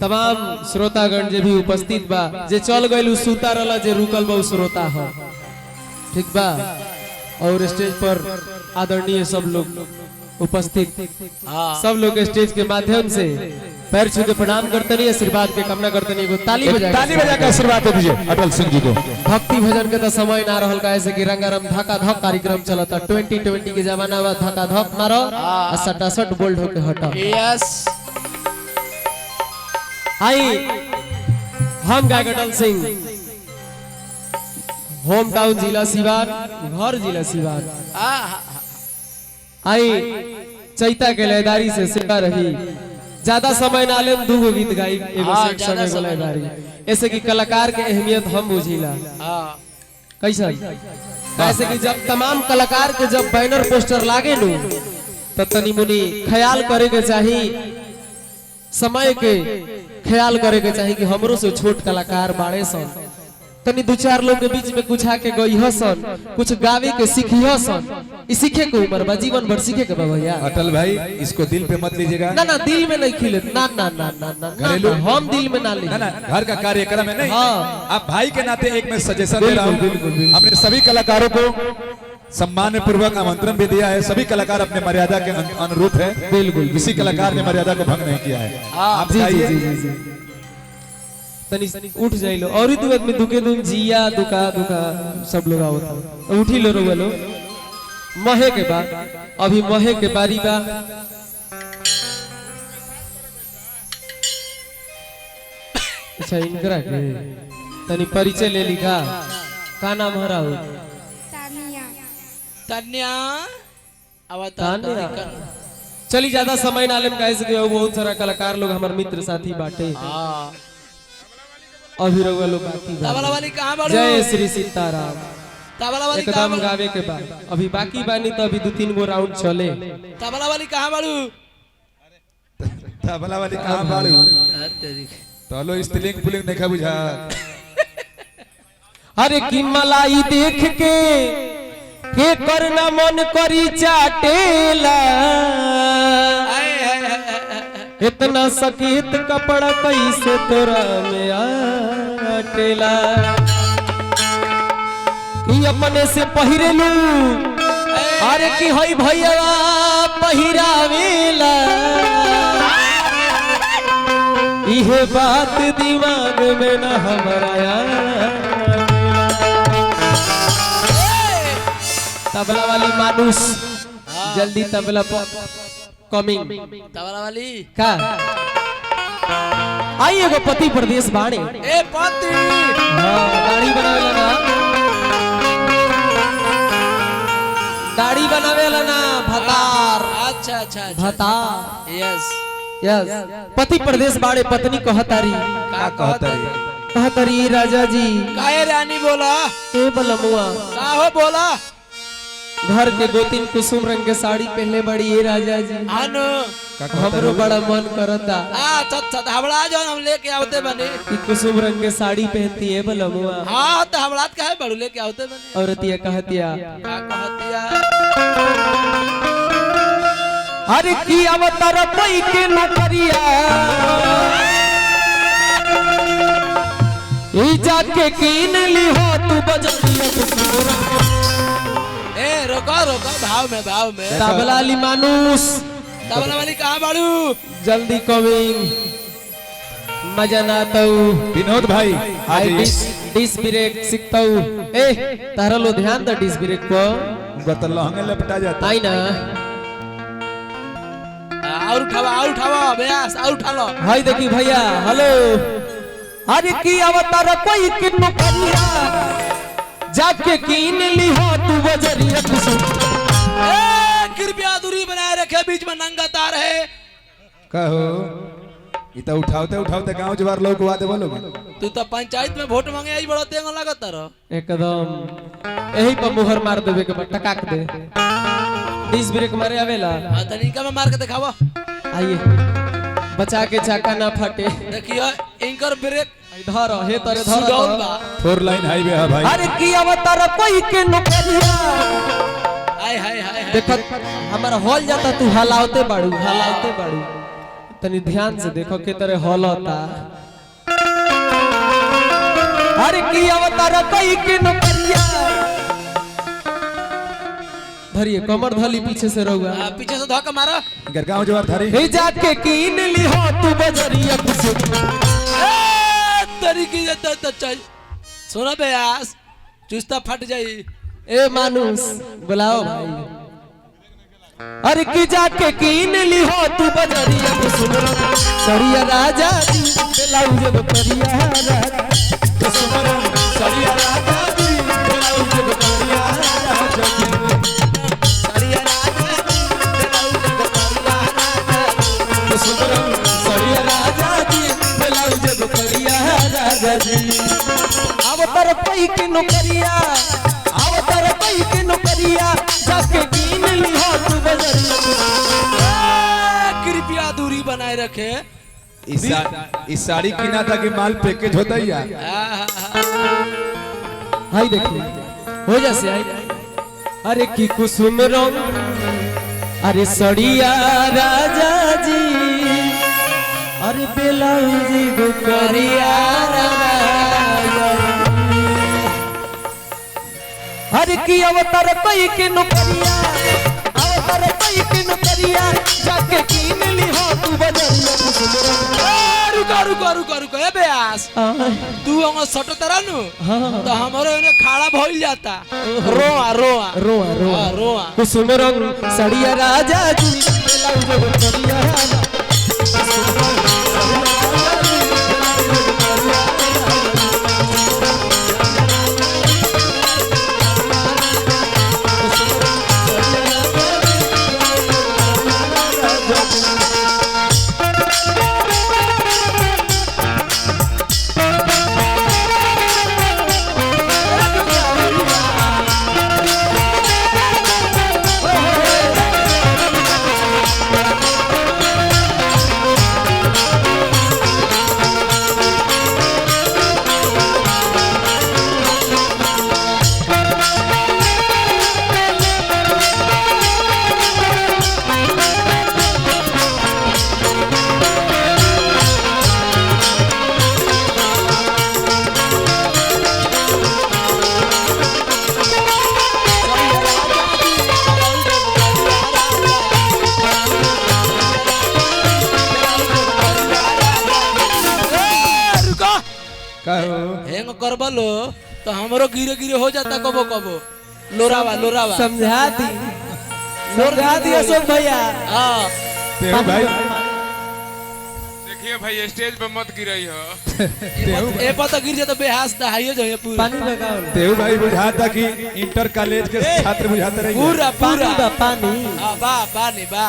तमाम श्रोतागण जे भी उपस्थित बा, जे चल गए सूता रहा, जे रुकल बा श्रोता है, ठीक बा। और स्टेज पर आदरणीय सब लोग उपस्थित, सब लोग स्टेज के माध्यम से पैर छू के प्रणाम करते नहीं, आशीर्वाद के कामना करते नहीं। ताली बजा के आशीर्वाद दीजिए अटल सिंह जी को। भक्ति भजन के तो समय ना रहल का, ऐसे कि रंगारम धका धक कार्यक्रम चलता। 2020 के जमाना में धका धक मारो और सटासट बोल्ड होके हटो। यस आई हम गायक अटल सिंह, होम टाउन जिला सिवान, घर जिला सिवान। आई चैता के लयदारी से सेवा रही, ज्यादा समय ना ले, दूगो गीत गाई, एगो सेट समय के लयदारी। ऐसे कि कलाकार के अहमियत हम बुझिला कैसा, ऐसे कि जब तमाम कलाकार के जब बैनर पोस्टर लागे नु तो तनी मुनी ख्याल करे के चाही, समय के ख्याल करे के चाही कि हमरो से छोट कलाकार बाड़े सन, तनी दो चार लोग के बीच में कुछ आके गई हसन, कुछ गावे के सीखी हसन। इस सीखे के उम्र बा, जीवन भर सीखे के बा भैया। अटल भाई इसको दिल पे मत लीजिएगा। ना ना दिल में नहीं खिले, ना ना ना ना ना घरेलू हम दिल में ना ले, ना ना घर का कार्यक्रम है नहीं। हाँ। आप भाई के नाते एक मैं सजेशन दे रहा हूँ, हमने सभी कलाकारों को सम्मान पूर्वक आमंत्रण भी दिया है। सभी कलाकार अपने मर्यादा के अनुरूप है, बिल्कुल किसी कलाकार ने मर्यादा को भंग नहीं किया है। आप जाइए तनी उठ जाइलो, और ही दुगत में दुके दुम जिया दुका दुका सब लोग आवत उठी लो रो लो। महे के बाद अभी महे के बारी बा। अच्छा इनकरा के तनी परिचय ले लिखा, का नाम हरा हो? तान्या तान्या। चली ज्यादा समय ना लेम, काहे से बहुत सारा कलाकार लोग हमारे मित्र साथी बाटे। अभी रउआ लोग बाकी बा। तबला वाली कहां बाड़ू? जय श्री सीताराम। तबला वाली एकदम गावे के बाद अभी बाकी बानी, तो अभी 2-3 गो राउंड चले। तबला वाली कहां बाड़ू? तबला वाली कहां बाड़ू? तलो स्त्रीलिंग पुलिंग देखा बुझा। अरे की मलाई देख के करना मन करी चाटेला, इतना सकेत कपड़ा कैसे तोरा में आटेला। ई अपने से पहिरेलू, अरे की हई भैया पहिरावेला, इहे बात दिमाग में न हमारा आवेला। तबला वाली मानुष जल्दी तबला कमिंग। तबला वाली का आई एगो पति प्रदेश बाणे। ए पति हां दाढ़ी बनावेला ना, दाढ़ी बनावेला ना भतार। अच्छा अच्छा भतार। यस यस पति प्रदेश बाणे। पत्नी कहतारी का कहतारी राजा जी काहे रानी बोला? ए बलमुआ का हो बोला? घर के गोतिन कुसुम रंग के साड़ी पहले बड़ी है राजा जी। आनो हमरो बड़ा मन करता तत हमरा जो हम लेके आवते बने कि कुसुम रंग के साड़ी पहनती है बलमुआ। हां तो हमरा काहे बड़ू लेके आवते बने? औरतिया कहतिया का कहतिया? अरे की अवतार पई के नौकरिया, ई जाके कीन ली हो तू बजरिया कुसुम रंग। ए रोको रोको भाव में तबला वाली मानुष। तबला वाली कहां बाड़ू? जल्दी कमिंग। मजा ना तो विनोद भाई आई डिस ब्रेक सीखता हूँ। ए तारा लो ध्यान दे डिस ब्रेक को, गतल लहंगे लपटा जाता आई ना। और उठावा बेस और उठा लो। हाय देखी भैया हेलो। अरे की अवतार कोई के नौकरिया, जाके कीन ली हो तू बजरिया कुसुम। ए कृपया दूरी बनाए रखे, बीच में नंगा तार है। कहो इता उठावते उठावते गांव जवार लोग को आते बोलोगे। तू तो पंचायत में वोट मांगे आई बड़ा तेंग लागत रह। एकदम यही पर मुहर मार देवे के बाद टकाक दे। डिस ब्रेक मारे आवेला। हां तनिका में मार के दिखावा। आइए बचा के चाका ना फटे। देखियो इनकर ब्रेक धर हे तरे धर। 4 लाइन हाईवे है भाई। अरे की अवतार कोई के नौकरिया, हाय हाय हाय देखत हमारा हॉल जाता, तू हलावते बाड़ू। तनी ध्यान से देखो के तरह हॉलता अरे की अवतार कई के नौकरिया धरिए कमर धली पीछे से रहुआ पीछे से धक्का मारो गरगांव जवार थारी हे जाके कीन ली हो तू बजरिया कुछ तरीकी से चल सुना बेयास चुस्ता फट जाई ए मानुस बुलाओ भाई अरे की जाके कीन ली हो तू बजरिया कुछ सरिया राजा जी बेलाऊ जब परिया राजा सरिया राजा जी बेलाऊ जब परिया राजा जी सरिया राजा जी बेलाऊ जब परिया राजा जी अवतार पई के नौकरिया अवतार पई के नौकरिया जाके कीन ली हो तू बजरिया कृपया दूरी बनाए रखे इस साड़ी की ना था कि माल पैकेज होता ही यार हाय देखिए हो जैसे आई अरे की कुसुम रंग अरे सड़िया राजा जी अरे बेलाउज गुकरिया राजा अरे की अवतार कई के नौकरिया अवतार कई के नौकरिया जाके कीन ली हो तू बजरिया कुसुम रंग रुको रुको रुको रुको ए बेयास तू हम सट तरनु तो हमरो एने खाड़ा भइल जाता रोआ रोआ रोआ रोआ रोआ कुसुम रंग सड़िया राजा जी बेलाउज गुकरिया राजा हेंग करबलो तो हमरो गिरे गिरे हो जाता कबो कबो लोरावा लोरावा समझा दी अशोक भैया हां तेहू भाई देखिए भाई स्टेज पे मत गिरई हो ए पता गिर जाता बेहास दहाइयो जाए पूरा पानी लगाओ तेहू भाई बुझाता कि इंटर कॉलेज के छात्र बुझाते रहे पूरा पूरा पानी हां बा पानी बा